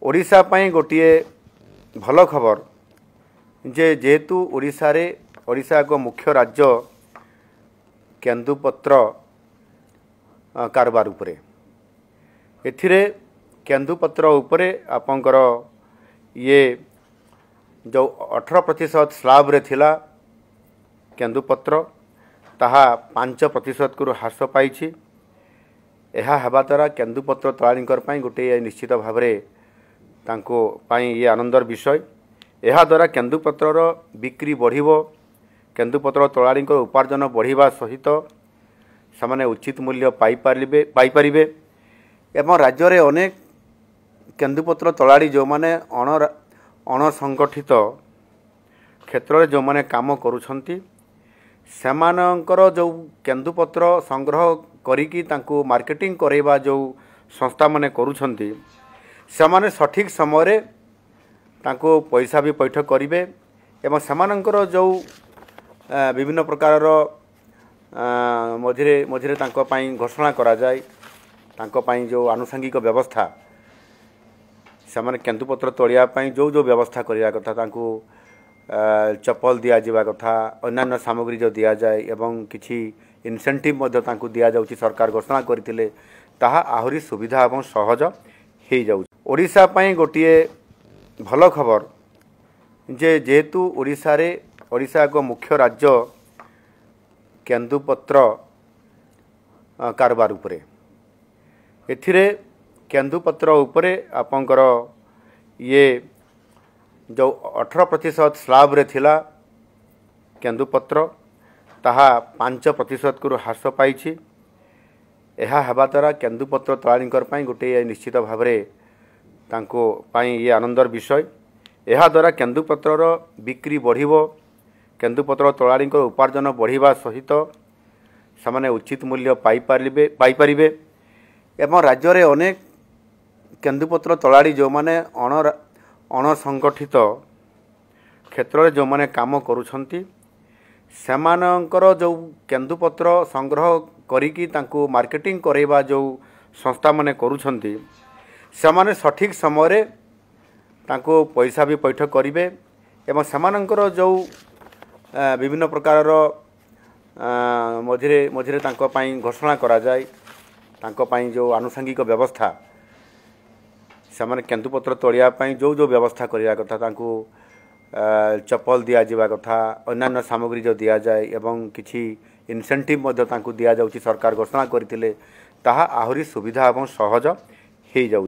ओडिशा पई गोटे भल खबर जे जेहेतु ओडिशा एक मुख्य राज्य केन्दुपत्र कारबार उपरे एथिरे केन्दुपत्र उपरे आपंकर ये जो 18% स्लाब रे थिला केन्दुपत्र ताहा 5% को ह्रास पाई। यह हवा द्वारा केन्दुपत्र तोलाणीकर पई गोटे निश्चित भाव तांको पाई ये आनंदर विषय। यह द्वारा केन्दुपत्रर बिक्री बढ़िबो, केन्दुपत्र तोलाणीकर उपार्जन बढ़िबा सहित सामान्य उचित मूल्य पाई पारिबे एवं राज्य रे अनेक केन्दुपत्र तोलाड़ी जो माने अणसंगठित क्षेत्र में जो माने काम करुछंती सेमानंकर जो केन्दुपत्र संग्रह करिकी तांको मार्केटिंग करेबा जो संस्था माने करुछंती सेमाने सठिक समय रे तांको पैसा भी पैठ करिवे एवं सेमानंकर जो विभिन्न प्रकार मझिरे मझिरे तांको पाई घोषणा करा जाय तांको पाई जो आनुषंगिक व्यवस्था सेमाने केन्दुपत्र तोलिया पाई जो जो व्यवस्था करिया कथा तांको चप्पल दिया जिबा कथा अन्य सामग्री जो दिया जाए एवं किछि इनसेंटिव मध्य तांको दिया जाउची सरकार घोषणा करथिले ताहा आहुरी सुविधा एवं सहज हे जाउ। ओडिशा पई गोटे भल खबर जे जेहेतु ओडिशा एक मुख्य राज्य केन्दुपत्र कारबार उपरे एथिरे केन्दुपत्र उपरे आपंकर ये जो 18% स्लाब रे थिला केन्दुपत्र ताहा 5% को ह्रास पाई। यह हवा द्वारा केन्दुपत्र तोलाणीकर पई गोटे निश्चित भाव तांको पाई ये आनंदर विषय। यह द्वारा केन्दुपत्रर बिक्री बढ़िबो, केन्दुपत्र तोलाणीकर उपार्जन बढ़िबा सहित सामान्य उचित मूल्य पाई पारिबे एवं राज्य रे अनेक केन्दुपत्र तोलाड़ी जो माने अणसंगठित क्षेत्र में जो माने काम करुछंती सेमानंकर जो केन्दुपत्र संग्रह करिकी तांको मार्केटिंग करेबा जो संस्था माने करुछंती सेमाने सठिक समय रे तांको पैसा भी पैठ करिवे एवं सेमानंकर जो विभिन्न प्रकार मझिरे मझिरे तांको पाई घोषणा करा जाय तांको पाई जो आनुषंगिक व्यवस्था सेमाने केन्दुपत्र तोलिया पाई जो जो व्यवस्था करिया कथा तांको चप्पल दिया जिबा कथा अन्य सामग्री जो दिया जाए एवं किछि इनसेंटिव मध्य तांको दिया जाउची सरकार घोषणा करथिले ताहा आहुरी सुविधा एवं सहज हे जाउ।